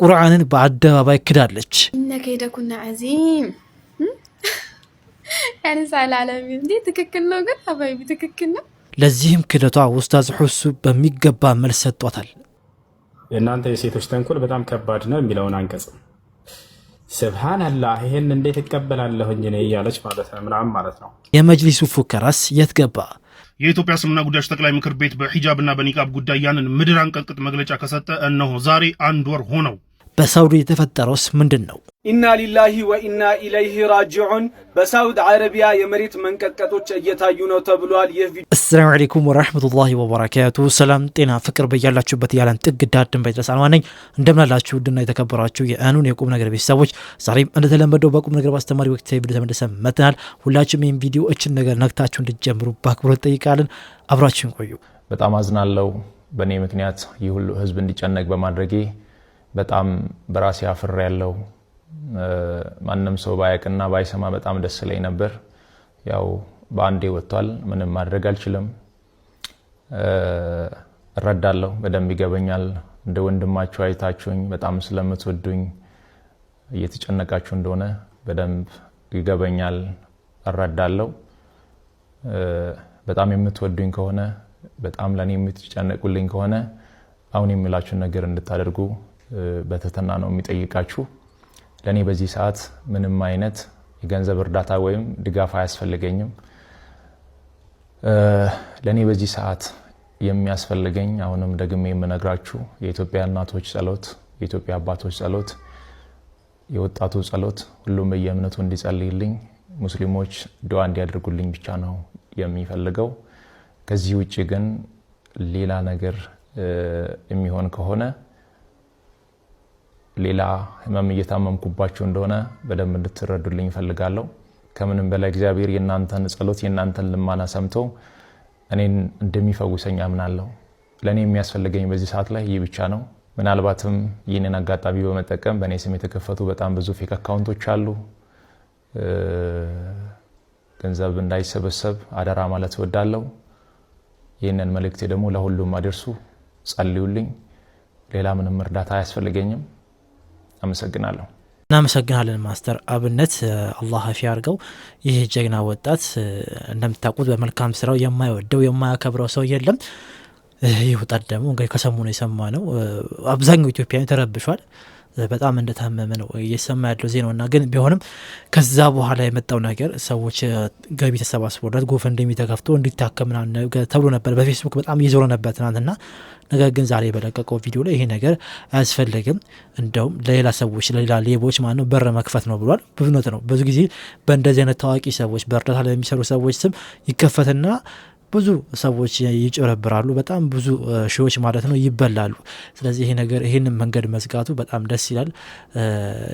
ቁርአንን በአደባባይ ክዳለች። እነከ ይደኩና አዚም ያንሳል ዓለም እንዴ ትክክል ነው ግን አባይቢ ትክክል ነው። ለዚህም ክደቷ ኡስታዝ ሁሱ በሚገባ መልስ ሰጥቷታል። የእናንተ የሴቶች ተንኮል በጣም ከባድ ነው የሚለውን አንቀጽ ሱብሃንአላህ ይሄን እንዴት እቀበላለሁኝ እኔ እያለች ማለት ነው ምናምን ማለት ነው። የመጅሊሱ ፉከራስ የት ገባ? የኢትዮጵያ እስልምና ጉዳዮች ጠቅላይ ምክር ቤት በሂጃብና በኒቃብ ጉዳይ ያንን ምድር አንቀጥቅጥ መግለጫ ከሰጠ እነሆ ዛሬ 1 ወር ሆነው። በሳውዲ የተፈጠረውስ ምንድነው? ኢና ሊላሂ ወኢና ኢለይሂ ራጂዑን። በሳውዲ አረቢያ የመሬት መንቀጥቀጦች እየታዩ ነው ተብሏል። አሰላሙ አለይኩም ወራህመቱላሂ ወበረካቱ። ሰላም ጤና ፍቅር በያላችሁበት ያለን ጥግ ዳር ድንበር ድረስ አማነኝ እንደምናላችሁ ውድና የተከበራችሁ የአኑን የቁም ነገር ቤተሰቦች ዛሬም እንደተለመደው በቁም ነገር ባስተማሪ ወቅት ቪዲዮ ተመልሰን መጥተናል። ሁላችሁም ይህን ቪዲዮ እችን ነገር ነክታችሁ እንድትጀምሩ በአክብሮት ጠይቃለን። አብራችሁን ቆዩ። በጣም አዝናለሁ በእኔ ምክንያት ይህ ሁሉ ህዝብ እንዲጨነቅ በማድረጌ በጣም በራሴ አፍር ያለው ማንንም ሰው ባያቅና ባይሰማ በጣም ደስ ይለኝ ነበር። ያው በአንዴ ወጥቷል፣ ምንም ማድረግ አልችልም። እረዳለሁ፣ በደንብ ይገበኛል። እንደ ወንድማችሁ አይታችሁኝ በጣም ስለምትወዱኝ እየተጨነቃችሁ እንደሆነ በደንብ ይገበኛል፣ እረዳለሁ። በጣም የምትወዱኝ ከሆነ በጣም ለኔ የምትጨነቁልኝ ከሆነ አሁን የሚላችሁን ነገር እንድታደርጉ በተተና ነው የሚጠይቃችሁ። ለኔ በዚህ ሰዓት ምንም አይነት የገንዘብ እርዳታ ወይም ድጋፍ አያስፈልገኝም። ለኔ በዚህ ሰዓት የሚያስፈልገኝ አሁንም ደግሜ የምነግራችሁ የኢትዮጵያ እናቶች ጸሎት፣ የኢትዮጵያ አባቶች ጸሎት፣ የወጣቱ ጸሎት፣ ሁሉም በየእምነቱ እንዲጸልይልኝ፣ ሙስሊሞች ዱዓ እንዲያደርጉልኝ ብቻ ነው የሚፈልገው። ከዚህ ውጪ ግን ሌላ ነገር የሚሆን ከሆነ ሌላ ህመም እየታመምኩባችሁ እንደሆነ በደንብ እንድትረዱልኝ ፈልጋለሁ። ከምንም በላይ እግዚአብሔር የናንተን ጸሎት የናንተን ልማና ሰምቶ እኔን እንደሚፈውሰኝ አምናለሁ። ለኔ የሚያስፈልገኝ በዚህ ሰዓት ላይ ይህ ብቻ ነው። ምናልባትም ይህንን አጋጣሚ በመጠቀም በእኔ ስም የተከፈቱ በጣም ብዙ ፌክ አካውንቶች አሉ። ገንዘብ እንዳይሰበሰብ አደራ ማለት እወዳለሁ። ይህንን መልእክቴ ደግሞ ለሁሉም አድርሱ፣ ጸልዩልኝ። ሌላ ምንም እርዳታ አያስፈልገኝም። አመሰግናለሁ። እናመሰግናለን ማስተር አብነት አላህ አፊ ያርገው። ይህ ጀግና ወጣት እንደምታውቁት በመልካም ስራው የማይወደው የማያከብረው ሰው የለም። ይህ ወጣት ደግሞ እንግዲህ ከሰሞኑ የሰማነው አብዛኛው ኢትዮጵያዊ ተረብሿል። በጣም እንደታመመ ነው እየሰማ ያለው ዜናውና ግን ቢሆንም ከዛ በኋላ የመጣው ነገር ሰዎች ገቢ ተሰባስቦለት ጎፈንድሚ ተከፍቶ እንዲታከም ተብሎ ነበር። በፌስቡክ በጣም እየዞረ ነበር ትናንትና። ነገር ግን ዛሬ በለቀቀው ቪዲዮ ላይ ይሄ ነገር አያስፈልግም፣ እንደውም ለሌላ ሰዎች ለሌላ ሌቦች ማነው በር መክፈት ነው ብሏል። ብዙነት ነው። ብዙ ጊዜ በእንደዚህ አይነት ታዋቂ ሰዎች በእርዳታ ላይ የሚሰሩ ሰዎች ስም ይከፈትና ብዙ ሰዎች ይጭበረብራሉ። በጣም ብዙ ሺዎች ማለት ነው ይበላሉ። ስለዚህ ይሄ ነገር ይሄንን መንገድ መዝጋቱ በጣም ደስ ይላል።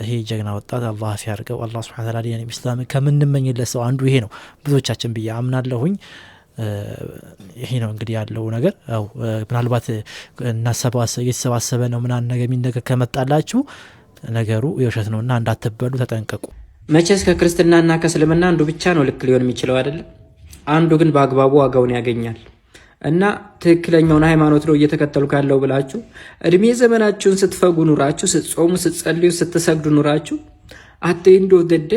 ይሄ ጀግና ወጣት አላህ ያርገው። አላህ Subhanahu Wa Ta'ala ዲን ኢስላም ከምንመኝለት ሰው አንዱ ይሄ ነው ብዙዎቻችን ብዬ አምናለሁኝ። ይሄ ነው እንግዲህ ያለው ነገር። አው ምናልባት እየተሰባሰበ ነው ምናምን ነገር የሚነገር ከመጣላችሁ ነገሩ የውሸት ነውና እንዳትበሉ ተጠንቀቁ። መቼስ ከክርስትናና ከእስልምና አንዱ ብቻ ነው ልክ ሊሆን የሚችለው አይደለም። አንዱ ግን በአግባቡ ዋጋውን ያገኛል። እና ትክክለኛውን ሃይማኖት ነው እየተከተሉ ካለው ብላችሁ እድሜ ዘመናችሁን ስትፈጉ ኑራችሁ፣ ስትጾሙ፣ ስትጸልዩ፣ ስትሰግዱ ኑራችሁ አቴንዶ ደደ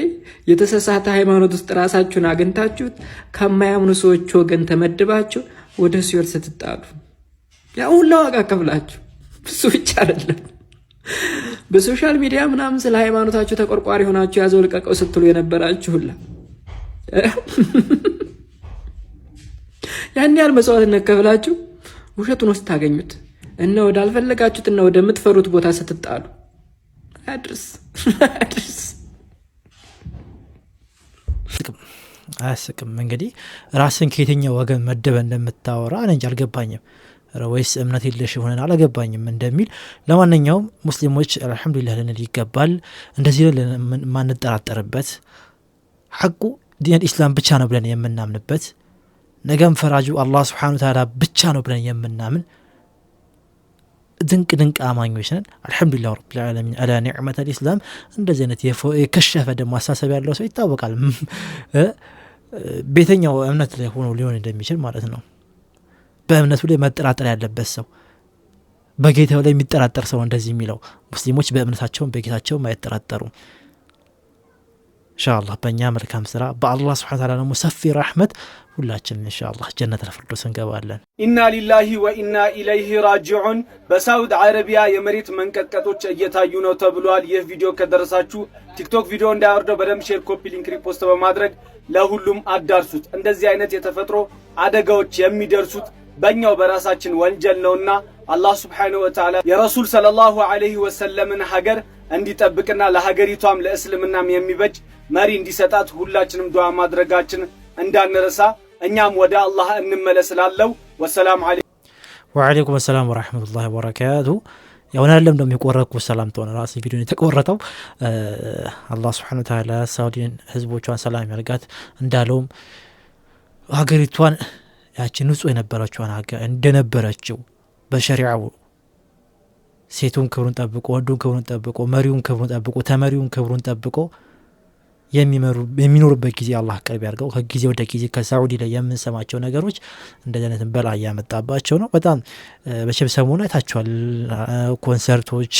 የተሰሳተ ሃይማኖት ውስጥ ራሳችሁን አግኝታችሁ ከማያምኑ ሰዎች ወገን ተመድባችሁ ወደ ሲኦል ስትጣሉ ያው ሁሉ ዋጋ ከፍላችሁ ብዙ ብቻ አይደለም በሶሻል ሚዲያ ምናምን ስለ ሃይማኖታችሁ ተቆርቋሪ ሆናችሁ ያዘው ልቀቀው ስትሉ የነበራችሁ ሁላ ያን ያህል መስዋዕትነት ከፍላችሁ ውሸቱን ውስጥ ታገኙት እና ወዳልፈለጋችሁት እና ወደምትፈሩት ቦታ ስትጣሉ አድርስ አያስቅም። እንግዲህ ራስን ከየትኛው ወገን መደበ እንደምታወራ እንጂ አልገባኝም፣ ወይስ እምነት የለሽ ሆነን አልገባኝም እንደሚል። ለማንኛውም ሙስሊሞች አልহামዱሊላህ ልንል ይገባል። እንደዚህ ማንጠራጠርበት ሐቁ ዲን ኢስላም ብቻ ነው ብለን የምናምንበት፣ ነገም ፈራጁ አላህ Subhanahu Wa Ta'ala ብቻ ነው ብለን የምናምን ድንቅ አማኞች ነን። አልহামዱሊላህ ረቢል ዓለሚን አላ ኒዕመተ الاسلام። እንደዚህ አይነት የከሸፈ ደግሞ አሳሰብ ያለው ሰው ይታወቃል ቤተኛው እምነት ላይ ሆኖ ሊሆን እንደሚችል ማለት ነው። በእምነቱ ላይ መጠራጠር ያለበት ሰው በጌታው ላይ የሚጠራጠር ሰው እንደዚህ የሚለው። ሙስሊሞች በእምነታቸው በጌታቸው ማይጠራጠሩ ኢንሻአላህ በእኛ መልካም ስራ በአላህ Subhanahu Wa Ta'ala ደግሞ ሰፊ ረህመት ሁላችን ኢንሻአላህ ጀነተል ፊርደውስ እንገባለን። ኢና ሊላሂ ወኢና ኢለይሂ ራጂዑን። በሳውዲ አረቢያ የመሬት መንቀጥቀጦች እየታዩ ነው ተብሏል። ይህ ቪዲዮ ከደረሳችሁ ቲክቶክ ቪዲዮ እንዳያወርደው በደም ሼር፣ ኮፒ ሊንክ፣ ሪፖስት በማድረግ ለሁሉም አዳርሱት። እንደዚህ አይነት የተፈጥሮ አደጋዎች የሚደርሱት በእኛው በራሳችን ወንጀል ነውና አላህ Subhanahu Wa Ta'ala የረሱል ሰለላሁ ዐለይሂ ወሰለምን ሀገር እንዲጠብቅና ለሀገሪቷም ለእስልምናም የሚበጅ መሪ እንዲሰጣት ሁላችንም ዱዓ ማድረጋችን እንዳንረሳ። እኛም ወደ አላህ እንመለስላለው። ወሰላም አለይኩም ወአለይኩም ሰላም ወራህመቱላሂ ወበረካቱ። ያውና ለም እንደሚቆረቁ ሰላም ተሆነ ራስ ቪዲዮ የተቆረጠው አላህ Subhanahu Wa Ta'ala ሳውዲን ህዝቦቿን ሰላም ያርጋት እንዳለውም ሀገሪቷን ያቺ ንጹህ የነበረችውን ሀገር እንደነበረችው በሸሪዓው ሴቱን ክብሩን ጠብቆ ወንዱን ክብሩን ጠብቆ መሪውን ክብሩን ጠብቆ ተመሪውን ክብሩን ጠብቆ የሚኖርበት ጊዜ አላህ ቅርብ ያርገው። ከጊዜ ወደ ጊዜ ከሳዑዲ ላይ የምንሰማቸው ነገሮች እንደዚህ አይነት በላ ያመጣባቸው ነው። በጣም በቸብ ሰሞኑን አይታችኋል። ኮንሰርቶች፣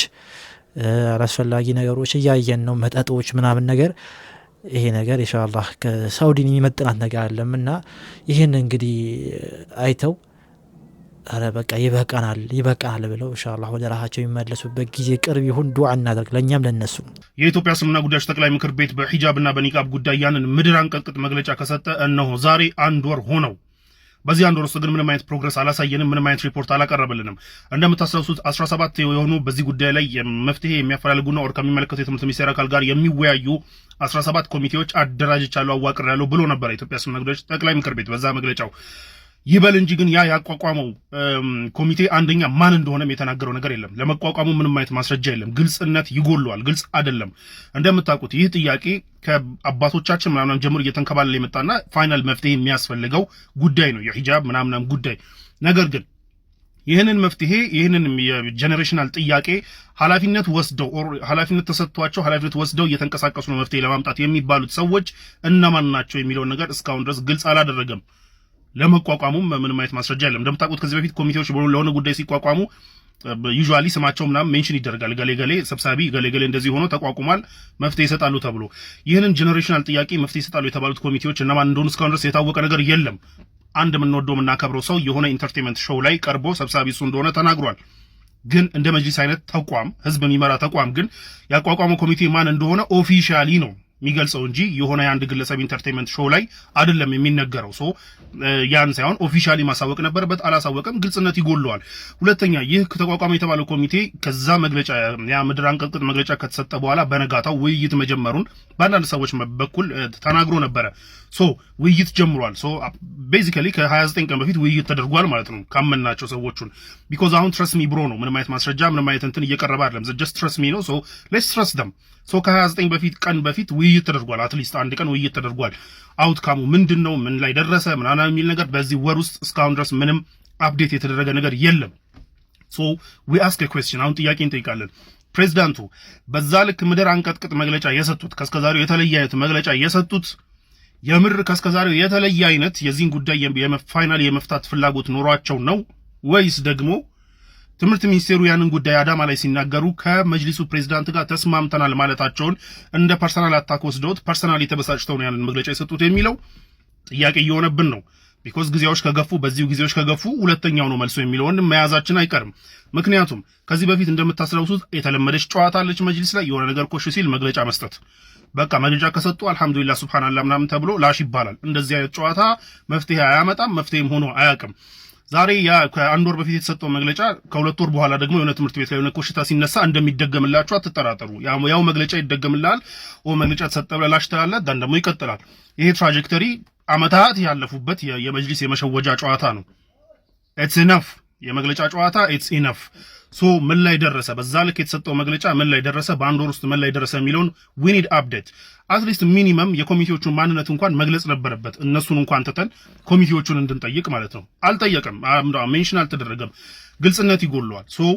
አላስፈላጊ ነገሮች እያየን ነው። መጠጦች ምናምን ነገር ይሄ ነገር ኢንሻአላህ ከሳዑዲን የሚመጥናት ነገር አይደለምና ይሄን እንግዲህ አይተው አረ በቃ ይበቃናል ብለው ኢንሻአላህ ወደ ራሳቸው የሚመለሱበት ጊዜ ቅርብ ይሁን። ዱዓ እናድርግ ለኛም ለነሱ። የኢትዮጵያ እስልምና ጉዳዮች ጠቅላይ ምክር ቤት በሂጃብና በኒቃብ ጉዳይ ያንን ምድር አንቀጥቅጥ መግለጫ ከሰጠ እነሆ ዛሬ 1 ወር ሆነው። በዚህ 1 ወር ውስጥ ግን ምንም አይነት ፕሮግረስ አላሳየንም፣ ምንም አይነት ሪፖርት አላቀረበልንም። እንደምታስታውሱት 17 የሆኑ በዚህ ጉዳይ ላይ መፍትሄ የሚያፈላልጉና ወር ከሚመለከቱ የትምህርት ሚኒስቴር አካል ጋር የሚወያዩ 17 ኮሚቴዎች አደራጅቻለሁ አዋቅሬያለሁ ብሎ ነበር የኢትዮጵያ እስልምና ጉዳዮች ጠቅላይ ምክር ቤት በዛ መግለጫው። ይበል እንጂ ግን ያ ያቋቋመው ኮሚቴ አንደኛ ማን እንደሆነም የተናገረው ነገር የለም። ለመቋቋሙ ምንም አይነት ማስረጃ የለም። ግልጽነት ይጎለዋል። ግልጽ አይደለም። እንደምታውቁት ይህ ጥያቄ ከአባቶቻችን ምናምን ጀምሮ እየተንከባለለ የመጣና ፋይናል መፍትሄ የሚያስፈልገው ጉዳይ ነው፣ የሂጃብ ምናምን ጉዳይ። ነገር ግን ይህንን መፍትሄ ይህንን የጄኔሬሽናል ጥያቄ ኃላፊነት ተሰጥቷቸው ኃላፊነት ወስደው እየተንቀሳቀሱ ነው መፍትሄ ለማምጣት የሚባሉት ሰዎች እነማን ናቸው የሚለውን ነገር እስካሁን ድረስ ግልጽ አላደረገም። ለመቋቋሙም ምንም አይነት ማስረጃ የለም። እንደምታውቁት ከዚህ በፊት ኮሚቴዎች ለሆነ ጉዳይ ሲቋቋሙ ዩዥዋሊ ስማቸው ምናምን ሜንሽን ይደረጋል። ገሌ ሰብሳቢ ገሌ እንደዚህ ሆኖ ተቋቁሟል መፍትሄ ይሰጣሉ ተብሎ። ይህንን ጄኔሬሽናል ጥያቄ መፍትሄ ይሰጣሉ የተባሉት ኮሚቴዎች እነማን እንደሆኑ እስካሁን ድረስ የታወቀ ነገር የለም። አንድ የምንወደው የምናከብረው ሰው የሆነ ኢንተርቴንመንት ሾው ላይ ቀርቦ ሰብሳቢ እሱ እንደሆነ ተናግሯል። ግን እንደ መጅሊስ አይነት ተቋም ህዝብ የሚመራ ተቋም ግን ያቋቋመው ኮሚቴ ማን እንደሆነ ኦፊሻሊ ነው የሚገልጸው እንጂ የሆነ የአንድ ግለሰብ ኢንተርቴንመንት ሾው ላይ አይደለም የሚነገረው። ሶ ያን ሳይሆን ኦፊሻሊ ማሳወቅ ነበረበት፣ አላሳወቀም። ግልጽነት ይጎለዋል። ሁለተኛ ይህ ተቋቋመ የተባለው ኮሚቴ ከዛ መግለጫ ያ ምድር አንቀጥቅጥ መግለጫ ከተሰጠ በኋላ በነጋታው ውይይት መጀመሩን በአንዳንድ ሰዎች በኩል ተናግሮ ነበረ። ሶ ውይይት ጀምሯል። ሶ ቤዚካሊ ከ29 ቀን በፊት ውይይት ተደርጓል ማለት ነው ካመናቸው ሰዎቹን። ቢኮዝ አሁን ትረስት ሚ ብሮ ነው፣ ምንም አይነት ማስረጃ ምንም አይነት እንትን እየቀረበ አይደለም። ጀስት ትረስት ሚ ነው። ሶ ሌትስ ትረስት ደም። ሶ ከ29 ቀን በፊት ውይይት ተደርጓል። አትሊስት አንድ ቀን ውይይት ተደርጓል። አውትካሙ ምንድነው፣ ምን ላይ ደረሰ ምናምን የሚል ነገር በዚህ ወር ውስጥ እስካሁን ድረስ ምንም አፕዴት የተደረገ ነገር የለም። ሶ ዊ አስክ ኤ ኩዌስችን፣ አሁን ጥያቄ እንጠይቃለን። ፕሬዝዳንቱ በዛ ልክ ምድር አንቀጥቅጥ መግለጫ የሰጡት ከስከዛሬው የተለየ አይነት መግለጫ የሰጡት የምር ከስከዛሬው የተለየ አይነት የዚህን ጉዳይ ፋይናል የመፍታት ፍላጎት ኖሯቸው ነው ወይስ ደግሞ ትምህርት ሚኒስቴሩ ያንን ጉዳይ አዳማ ላይ ሲናገሩ ከመጅሊሱ ፕሬዝዳንት ጋር ተስማምተናል ማለታቸውን እንደ ፐርሰናል አታክ ወስደውት ፐርሰናል የተበሳጭተው ነው ያንን መግለጫ የሰጡት የሚለው ጥያቄ እየሆነብን ነው። ቢኮዝ ጊዜዎች ከገፉ በዚሁ ጊዜዎች ከገፉ ሁለተኛው ነው መልሶ የሚለውን መያዛችን አይቀርም። ምክንያቱም ከዚህ በፊት እንደምታስታውሱት የተለመደች ጨዋታ አለች መጅሊስ ላይ የሆነ ነገር ኮሽ ሲል መግለጫ መስጠት። በቃ መግለጫ ከሰጡ አልহামዱሊላህ ሱብሃንአላህ ምናምን ተብሎ ላሽ ይባላል። እንደዚህ አይነት ጨዋታ መፍትሄ አያመጣም፣ መፍትሄም ሆኖ አያውቅም። ዛሬ ያ ከአንድ ወር በፊት የተሰጠው መግለጫ ከሁለት ወር በኋላ ደግሞ የሆነ ትምህርት ቤት ላይ የሆነ ኮሽታ ሲነሳ እንደሚደገምላችሁ አትጠራጠሩ። ያው መግለጫ ይደገምላል። መግለጫ ተሰጠ ብለህ ላሽ ትላለህ፣ ዳን ደግሞ ይቀጥላል። ይሄ ትራጀክተሪ አመታት ያለፉበት የመጅሊስ የመሸወጃ ጨዋታ ነው። ኢትስ ኢነፍ የመግለጫ ጨዋታ ኢትስ ኢነፍ። ሶ ምን ላይ ደረሰ? በዛ ልክ የተሰጠው መግለጫ ምን ላይ ደረሰ? በአንድ ወር ውስጥ ምን ላይ ደረሰ የሚለውን ዊ ኒድ አፕዴት። አትሊስት ሚኒመም የኮሚቴዎቹን ማንነት እንኳን መግለጽ ነበረበት። እነሱን እንኳን ተተን ኮሚቴዎቹን እንድንጠይቅ ማለት ነው። አልጠየቀም፣ ሜንሽን አልተደረገም። ግልጽነት ይጎለዋል። ሶ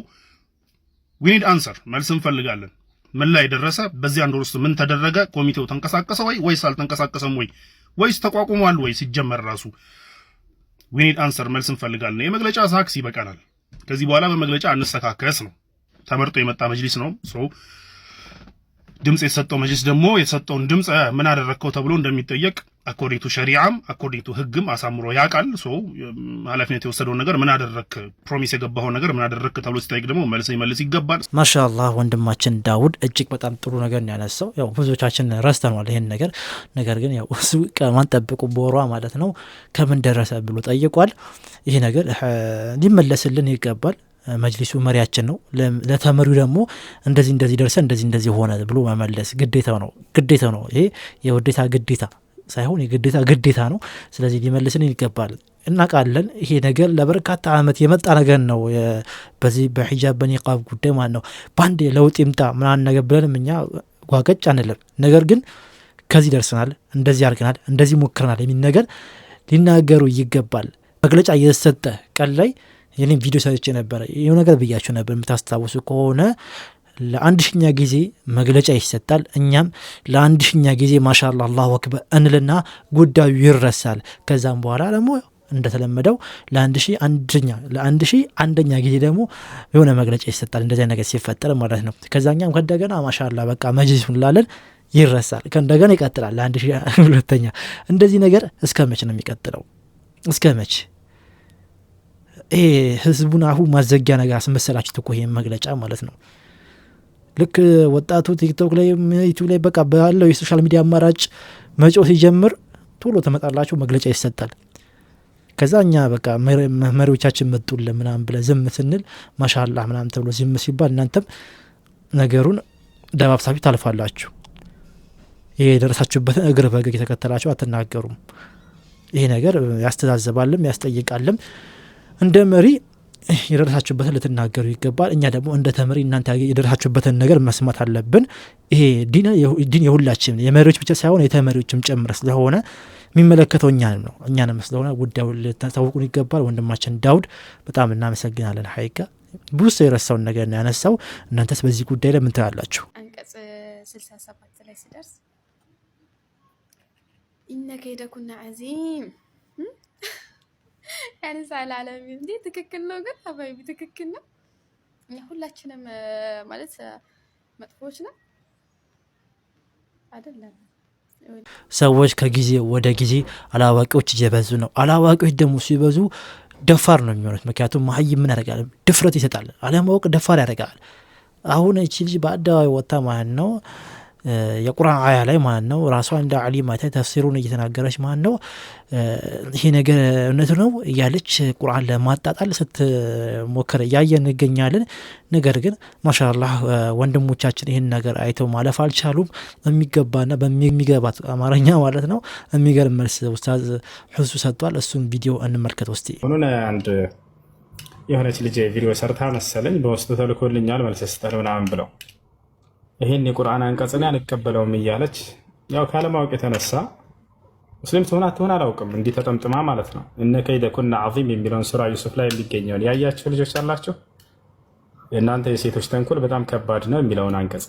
ዊ ኒድ አንሰር፣ መልስ እንፈልጋለን። ምን ላይ ደረሰ? በዚህ አንድ ወር ውስጥ ምን ተደረገ? ኮሚቴው ተንቀሳቀሰ ወይስ አልተንቀሳቀሰም ወይስ ተቋቁሟል ወይ? ሲጀመር ራሱ ዊ ኒድ አንሰር፣ መልስ እንፈልጋለን። የመግለጫ ሳክስ ይበቃናል። ከዚህ በኋላ በመግለጫ አንሰካከስ ነው። ተመርጦ የመጣ መጅሊስ ነው። ድምጽ የተሰጠው መጅሊስ ደግሞ የተሰጠውን ድምጽ ምን አደረከው ተብሎ እንደሚጠየቅ አኮርዲንግ ቱ ሸሪዓም አኮርዲንግ ቱ ህግም አሳምሮ ያውቃል። ኃላፊነት የወሰደውን ነገር ምን አደረክ፣ ፕሮሚስ የገባውን ነገር ምን አደረክ ተብሎ ሲጠይቅ ደግሞ መልስ ይገባል። ማሻአላህ ወንድማችን ዳውድ እጅግ በጣም ጥሩ ነገር ያነሳው። ያው ብዙዎቻችን ረስተናል ይሄን ነገር ግን ያው እሱ ቀማን ጠብቁ ቦሯ ማለት ነው ከምን ደረሰ ብሎ ጠይቋል። ይሄ ነገር ሊመለስልን ይገባል። መጅሊሱ መሪያችን ነው። ለተመሪው ደግሞ እንደዚህ ደርሰ እንደዚህ ሆነ ብሎ መመለስ ግዴታው ነው። ይሄ የውዴታ ግዴታ ሳይሆን የግዴታ ግዴታ ነው። ስለዚህ ሊመልስልን ይገባል። እናውቃለን ይሄ ነገር ለበርካታ አመት የመጣ ነገር ነው። በዚህ በሂጃብ በኒቃብ ጉዳይ ማለት ነው ባንዴ ለውጥ ይምጣ ምናምን ነገር ብለን እኛ ጓገጭ አንልም። ነገር ግን ከዚህ ደርሰናል፣ እንደዚህ አድርገናል፣ እንደዚህ ሞክረናል የሚል ነገር ሊናገሩ ይገባል። መግለጫ እየተሰጠ ቀን ላይ የኔም ቪዲዮ ሰርቼ ነበር። ይሄው ነገር ብያችሁ ነበር የምታስታውሱ ከሆነ ለ1000ኛ ጊዜ መግለጫ ይሰጣል። እኛም ለ1000ኛ ጊዜ ማሻአላህ አላሁ አክበር እንልና ጉዳዩ ይረሳል። ከዛም በኋላ ደግሞ እንደተለመደው ለ1001ኛ ጊዜ ደግሞ የሆነ መግለጫ ይሰጣል። እንደዚህ ነገር ሲፈጠር ማለት ነው። ከዛኛም ከደገና ማሻአላህ በቃ መጅሊስ እንላለን ይረሳል። ከእንደገና ይቀጥላል ለ1002ኛ። እንደዚህ ነገር እስከ መቼ ነው የሚቀጥለው? እስከ መቼ? ህዝቡን አሁ ማዘጊያ ነገር አስመሰላችሁት እኮ ይሄን መግለጫ ማለት ነው። ልክ ወጣቱ ቲክቶክ ላይ ዩቲዩብ ላይ በቃ ባለው የሶሻል ሚዲያ አማራጭ መጮህ ሲጀምር ቶሎ ተመጣላችሁ መግለጫ ይሰጣል። ከዛ እኛ በቃ መሪዎቻችን መጡልን ምናምን ብለ ዝም ስንል ማሻአላህ ምናምን ተብሎ ዝም ሲባል እናንተም ነገሩን ደባብሳችሁ ታልፋላችሁ። ይሄ የደረሳችሁበትን እግር በእግር የተከተላችሁ አትናገሩም። ይሄ ነገር ያስተዛዘባልም ያስጠይቃልም። እንደ መሪ የደረሳችሁበትን ልትናገሩ ይገባል። እኛ ደግሞ እንደ ተመሪ እናንተ የደረሳችሁበትን ነገር መስማት አለብን። ይሄ ዲን የሁላችን የመሪዎች ብቻ ሳይሆን የተመሪዎችም ጭምር ስለሆነ የሚመለከተው እኛንም ስለሆነ ጉዳዩ ልታሳውቁን ይገባል። ወንድማችን ዳውድ በጣም እናመሰግናለን። ሀይቃ ብዙ ሰው የረሳውን ነገር ነው ያነሳው። እናንተስ በዚህ ጉዳይ ላይ ምን ትላላችሁ? አንቀጽ 67 ላይ ሲደርስ ኢነከ የደኩና አዚም ያንሳል ዓለም እንዴ ትክክል ነው። ግን ሀባይቢ ትክክል ነው። እኛ ሁላችንም ማለት መጥፎች ነው አይደለም። ሰዎች ከጊዜ ወደ ጊዜ አላዋቂዎች እየበዙ ነው። አላዋቂዎች ደግሞ ሲበዙ ደፋር ነው የሚሆኑት። ምክንያቱም መሀይም ምን ያደርጋል? ድፍረት ይሰጣል። አለማወቅ ደፋር ያደርጋል። አሁን እቺ ልጅ በአደባባይ ወጣ ማለት ነው የቁርአን አያ ላይ ማለት ነው ራሷ እንደ ዓሊማ ተፍሲሩን እየተናገረች ማለት ነው ይሄ ነገር እውነት ነው እያለች ቁርአን ለማጣጣል ስትሞክር እያየን እንገኛለን። ነገር ግን ማሻአላህ ወንድሞቻችን ይህን ነገር አይተው ማለፍ አልቻሉም። በሚገባና በሚገባት አማርኛ ማለት ነው የሚገርም መልስ ኡስታዝ ሁሱ ሰጥቷል። እሱን ቪዲዮ እንመልከት ውስጥ ሆኖ አንድ የሆነች ልጅ ቪዲዮ ሰርታ መሰለኝ በውስጡ ተልኮልኛል መልስ ስጠር ምናምን ብለው ይሄን የቁርአን አንቀጽን አንቀበለውም እያለች ያው ካለማወቅ የተነሳ ሙስሊም ትሆን አላውቅም እንዲህ ተጠምጥማ ማለት ነው። እነ ከይደኩና ዐዚም የሚለውን ሱራ ዩሱፍ ላይ የሚገኘውን ያያችሁ ልጆች አላችሁ። የእናንተ የሴቶች ተንኮል በጣም ከባድ ነው የሚለውን አንቀጽ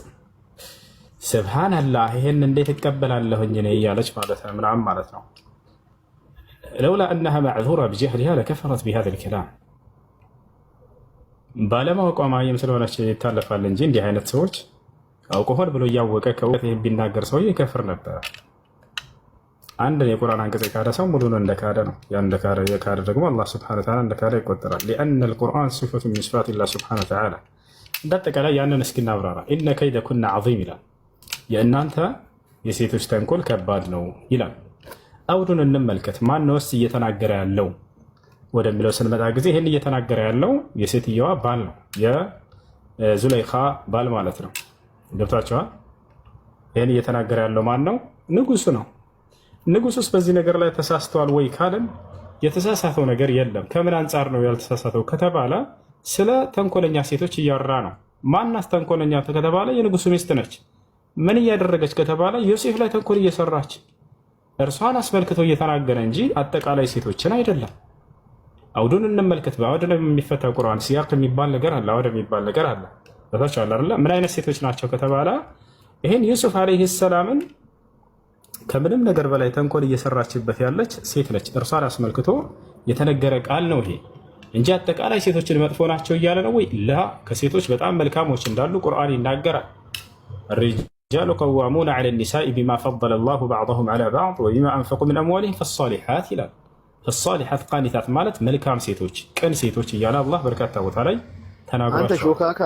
ሱብሃንአላህ ይሄን እንዴት እቀበላለሁኝ እኔ እያለች ማለት ነው ምናምን ማለት ነው። ለውላ أنها معذورة بجهلها لكفرت بهذا الكلام ባለማወቋ ማየም ስለሆነች ይታለፋል እንጂ እንዲህ አይነት ሰዎች አውቆሆን ብሎ እያወቀ ከውቀት ቢናገር ሰው ይከፍር ነበር። አንድ የቁርአን አንቀጽ የካደ ሰው ሙሉን እንደካደ ነው። ያን የካደ ደግሞ አላህ Subhanahu Wa Ta'ala እንደካደ ይቆጠራል። لأن القرآن صفة من صفات الله Subhanahu Wa Ta'ala እንደተቀላይ ያንን እስኪ እናብራራ። إن كيدكن عظيم ይላል። የእናንተ የሴቶች ተንኮል ከባድ ነው ይላል። አውዱን እንመልከት። ማን ነው እየተናገረ ያለው ወደሚለው ስንመጣ ጊዜ ይሄን እየተናገረ ያለው የሴትየዋ ባል ነው። የዙለይኻ ባል ማለት ነው። ገብታችኋል? ይሄን እየተናገረ ያለው ማን ነው? ንጉሱ ነው። ንጉሱስ በዚህ ነገር ላይ ተሳስተዋል ወይ ካለን የተሳሳተው ነገር የለም። ከምን አንጻር ነው ያልተሳሳተው ከተባለ ስለ ተንኮለኛ ሴቶች እያወራ ነው። ማናስ ተንኮለኛ ከተባለ የንጉሱ ሚስት ነች። ምን እያደረገች ከተባለ ዮሴፍ ላይ ተንኮል እየሰራች እርሷን አስመልክቶ እየተናገረ እንጂ አጠቃላይ ሴቶችን አይደለም። አውዱን እንመልከት። በአውድ ላይ የሚፈታ ቁርአን ሲያቅ የሚባል ነገር አለ። አውድ የሚባል ነገር አለ። በታች አለ። ምን አይነት ሴቶች ናቸው ከተባለ ይሄን ዩሱፍ አለይሂ ሰላምን ከምንም ነገር በላይ ተንኮል እየሰራችበት ያለች ሴት ነች። እርሷን አስመልክቶ የተነገረ ቃል ነው። ይሄ እንጂ አጠቃላይ ሴቶችን መጥፎ ናቸው እያለ ነው ወይ? ላ ከሴቶች በጣም መልካሞች እንዳሉ ቁርአን ይናገራል። الرجال قوامون على النساء بما فضل الله بعضهم على بعض وبما أنفقوا من أموالهم فالصالحات ይላል። فالصالحات قانتات ማለት መልካም ሴቶች ቅን ሴቶች እያለ አላህ በርካታ ቦታ ላይ ተናግሯል። አንተ ሾካካ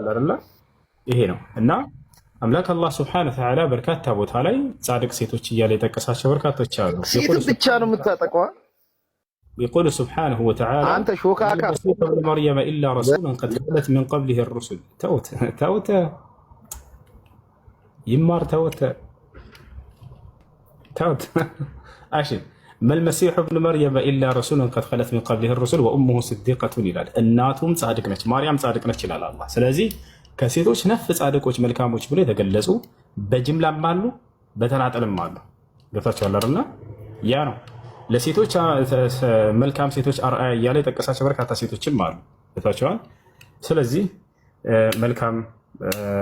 አይደለ? ይሄ ነው እና አምላክ አላህ ሱብሓነሁ ወተዓላ በርካታ ቦታ ላይ ጻድቅ ሴቶች እያለ የጠቀሳቸው በርካቶች አሉ። ሴት ብቻ ነው የምታጠቀው። يقول سبحانه وتعالى አንተ ሾካካ مريم إلا رسولا قد خلت من قبله الرسل توت يمار توت عشان ما المسيح ابن مريم إلا رسول قد خلت من قبله الرسل وأمه صديقة ይላል። እናቱም ጻድቅ ነች፣ ማርያም ጻድቅ ነች ይላል አላህ። ስለዚህ ከሴቶች ነፍ ጻድቆች መልካሞች ብሎ የተገለጹ በጅምላም አሉ በተናጠልም አሉ። ገብታችኋል አይደል? ያ ነው ለሴቶች መልካም ሴቶች አርአያ እያለ የጠቀሳቸው በርካታ ሴቶችም አሉ። ገብታችኋል? ስለዚህ መልካም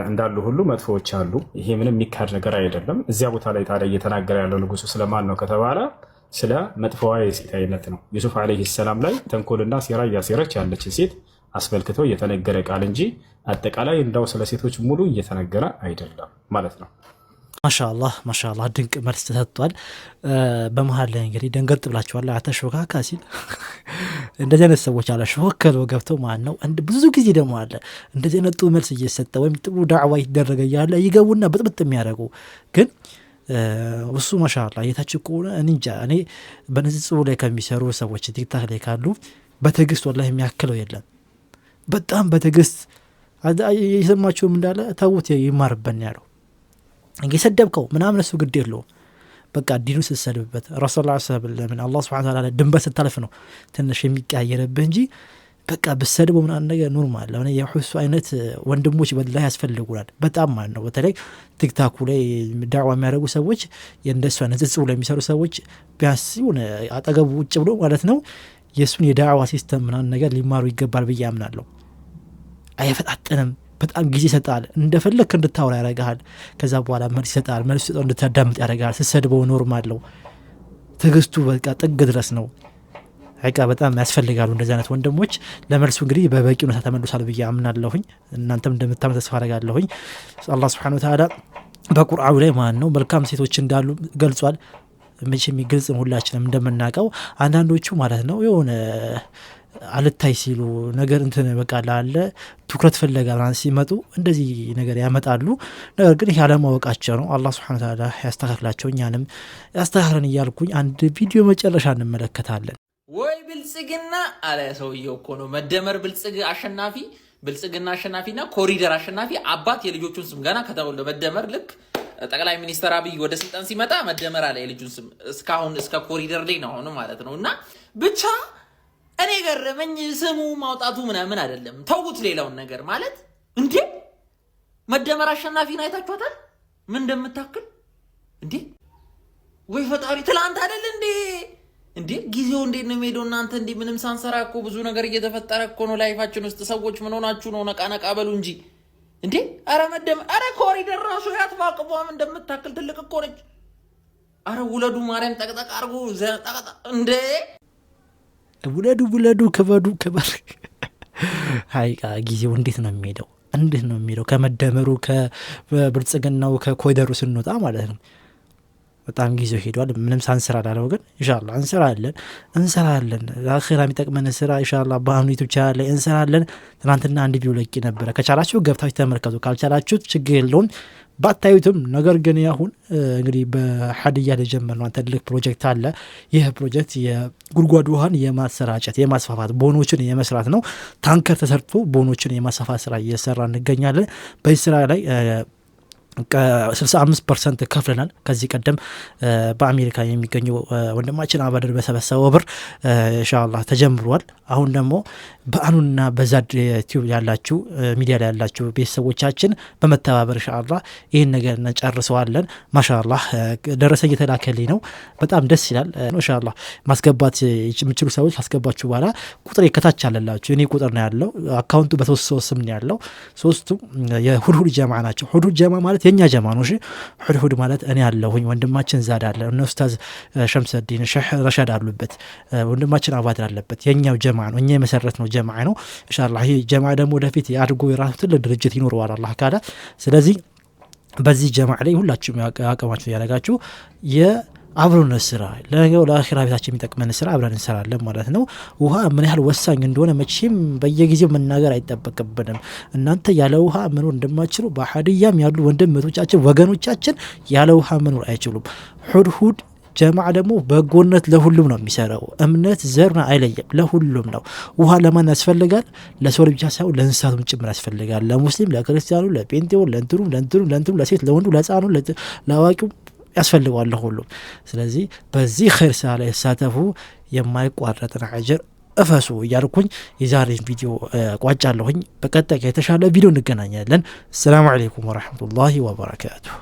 እንዳሉ ሁሉ መጥፎዎች አሉ። ይሄ ምንም የሚካድ ነገር አይደለም። እዚያ ቦታ ላይ ታዲያ እየተናገረ ያለው ንጉሱ ስለማን ነው ከተባለ ስለ መጥፎዋ የሴት አይነት ነው። ዩሱፍ ዓለይሂ ሰላም ላይ ተንኮልና ሴራ እያሴረች ያለችን ሴት አስመልክቶ እየተነገረ ቃል እንጂ አጠቃላይ እንዳው ስለ ሴቶች ሙሉ እየተነገረ አይደለም ማለት ነው። ማሻአላህ ድንቅ መልስ ተሰጥቷል። በመሀል ላይ እንግዲህ ደንገጥ ብላችኋል። አተሾካካ ሲል እንደዚህ አይነት ሰዎች አለ ሾከለው ገብተው ማን ነው ብዙ ጊዜ ደግሞ አለ እንደዚህ አይነት መልስ እየሰጠ ወይም ጥሩ ዳዕዋ ይደረገ ያለ ይገቡና በጥብጥ የሚያደርጉ ግን እሱ ማሻአላህ የታችው ከሆነ እንጃ እኔ በንጽጽሩ ላይ ከሚሰሩ ሰዎች ቲክታክ ላይ ካሉ በትዕግስት ወላሂ የሚያክለው የለም። በጣም በትዕግስት የሰማችሁም እንዳለ ተውት ይማርበን ያለው እየሰደብከው ምናምን እሱ ግድ የለውም። በቃ ዲኑ ስትሰድብበት ረሱላህ ሰለላሁ ዐለይሂ አላህ ሱብሓነሁ ወተዓላ ድንበር ስታልፍ ነው ትንሽ የሚቀያየርብህ እንጂ በቃ ብትሰድበው ምናምን ነገር ኖርማል ነው። የሁሱ አይነት ወንድሞች በላይ ያስፈልጉናል በጣም ማለት ነው። በተለይ ቲክታኩ ላይ ዳዕዋ የሚያደርጉ ሰዎች የእንደሱ አይነት ጽጽው ላይ የሚሰሩ ሰዎች ቢያንስ ይሁን አጠገቡ ውጭ ብሎ ማለት ነው የእሱን የዳዕዋ ሲስተም ምናምን ነገር ሊማሩ ይገባል ብዬ አምናለሁ። አይፈጣጠንም፣ በጣም ጊዜ ይሰጣል። እንደፈለክ እንድታወራ ያደርጋል። ከዛ በኋላ መልስ ይሰጣል። መልስ ይሰጣል እንድታዳምጥ ያደርጋል። ስትሰድበው ኖርማል ነው። ትዕግስቱ በቃ ጥግ ድረስ ነው። ሀቂቃ በጣም ያስፈልጋሉ እንደዚህ አይነት ወንድሞች። ለመልሱ እንግዲህ በበቂ ሁኔታ ተመልሷል ብዬ አምናለሁኝ። እናንተም እንደምታምኑ ተስፋ አደርጋለሁኝ። አላህ ሱብሓነሁ ወተዓላ በቁርአኑ ላይ ማን ነው መልካም ሴቶች እንዳሉ ገልጿል። መቼም የሚገልጽ ሁላችንም እንደምናውቀው አንዳንዶቹ ማለት ነው የሆነ አልታይ ሲሉ ነገር እንትን በቃ ላለ ትኩረት ፍለጋ ሲመጡ እንደዚህ ነገር ያመጣሉ። ነገር ግን ይሄ አለማወቃቸው ነው። አላህ Subhanahu Wa Ta'ala ያስተካክላቸው፣ እኛንም ያስተካክለን እያልኩኝ አንድ ቪዲዮ መጨረሻ እንመለከታለን። ወይ ብልጽግና አለ ሰውየው እኮ ነው መደመር ብልጽግና አሸናፊና ኮሪደር አሸናፊ አባት የልጆቹን ስም ገና ከተወለደ መደመር ልክ ጠቅላይ ሚኒስትር አብይ ወደ ስልጣን ሲመጣ መደመር አለ የልጁን ስም እስካሁን እስከ ኮሪደር ላይ ነው ሆኖ ማለት ነው። እና ብቻ እኔ ገረመኝ ስሙ ማውጣቱ ምናምን አይደለም ተውት። ሌላውን ነገር ማለት እንዴ መደመር አሸናፊን አይታችኋታል ምን እንደምታክል እንዴ? ወይ ፈጣሪ ትላንት አይደል እንዴ ጊዜው እንዴት ነው የሚሄደው? እናንተ እንዴ ምንም ሳንሰራ እኮ ብዙ ነገር እየተፈጠረ እኮ ነው ላይፋችን ውስጥ። ሰዎች ምን ሆናችሁ ነው? ነቃ በሉ እንጂ እንዴ! አረ መደመር አረ ኮሪደር ራሱ ያትባቅቧም እንደምታክል ትልቅ እኮ ነች። አረ ውለዱ ማርያም ጠቅጠቅ አርጉ ዘጠቅጠቅ እንዴ! ውለዱ ከበዱ ሃይቃ ጊዜው እንዴት ነው የሚሄደው? ከመደመሩ ከብልጽግናው ከኮሪደሩ ስንወጣ ማለት ነው በጣም ጊዜው ሄዷል። ምንም ሳንሰራ አላለው ግን ኢንሻአላህ እንሰራለን ለአኺራ የሚጠቅመን ስራ ኢንሻአላህ በአሁኑ ዩቲዩብ ቻናል ላይ እንሰራለን። ትናንትና አንድ ቪዲዮ ለቂ ነበር። ከቻላችሁ ገብታችሁ ተመልከቱ፣ ካልቻላችሁ ችግር የለውም ባታዩትም። ነገር ግን አሁን እንግዲህ በሐዲያ ለጀመርነው ትልቅ ፕሮጀክት አለ። ይህ ፕሮጀክት የጉድጓድ ውሃን የማሰራጨት የማስፋፋት ቦኖችን የመስራት ነው። ታንከር ተሰርቶ ቦኖችን የማስፋፋት ስራ እየሰራ እንገኛለን። በዚህ ስራ ላይ 65% ከፍለናል። ከዚህ ቀደም በአሜሪካ የሚገኘው ወንድማችን አባደር በሰበሰበው ብር ኢንሻአላህ ተጀምሯል። አሁን ደግሞ በአኑና በዛድ ዩቲዩብ ያላችሁ ሚዲያ ላይ ያላችሁ ቤተሰቦቻችን በመተባበር ኢንሻአላህ ይሄን ነገር እንጨርሰዋለን። ማሻአላህ ደረሰ እየተላከልኝ ነው። በጣም ደስ ይላል። ኢንሻአላህ ማስገባት የምትችሉ ሰዎች ካስገባችሁ በኋላ ቁጥር ከታች አለላችሁ። እኔ ቁጥር ነው ያለው። አካውንቱ በ3 ስም ነው ያለው። ሶስቱ የሁዱድ ጀማዓ ናቸው። ሁዱድ ጀማዓ ማለት የኛ ጀማ ነው። እሺ ሁድሁድ ማለት እኔ ያለሁኝ ወንድማችን ዛድ አለ እነ ኡስታዝ ሸምሰዲን ሸህ ረሻድ አሉበት ወንድማችን አባድር አለበት የኛው ጀማ ነው። እኛ የመሰረት ነው ጀማ ነው። ኢንሻአላህ ይሄ ጀማ ደግሞ ወደፊት ያድርጉ የራሱ ትልቅ ድርጅት ይኖረዋል አላህ ካለ። ስለዚህ በዚህ ጀማ ላይ ሁላችሁም ያቀማችሁ ያደረጋችሁ የአብሮነት ስራ ለነገው ለአኺራ ቤታችን የሚጠቅመን ስራ አብረን እንሰራለን ማለት ነው። ውሃ ምን ያህል ወሳኝ እንደሆነ መቼም በየጊዜው መናገር አይጠበቅብንም። እናንተ ያለ ውሃ መኖር እንደማትችሉ በሀዲያም ያሉ ወንድሞቻችን ወገኖቻችን ያለ ውሃ መኖር አይችሉም። ሁድሁድ ጀማዓ ደግሞ በጎነት ለሁሉም ነው የሚሰራው። እምነት ዘርና አይለየም፣ ለሁሉም ነው። ውሃ ለማን ያስፈልጋል? ለሰው ብቻ ሳይሆን ለእንስሳቱም ጭምር ያስፈልጋል። ለሙስሊም፣ ለክርስቲያኑ፣ ለጴንጤው፣ ለእንትኑ፣ ለሴት፣ ለወንዱ፣ ለህፃኑ፣ ለአዋቂው ያስፈልገዋል ለሁሉም። ስለዚህ በዚህ ኸይር ስራ ላይ ተሳተፉ፣ የማይቋረጥን አጅር እፈሱ እያልኩኝ የዛሬን ቪዲዮ ቋጫለሁኝ። በቀጣይ የተሻለ ቪዲዮ እንገናኛለን። ሰላም አለይኩም ወራህመቱላሂ ወበረካቱሁ።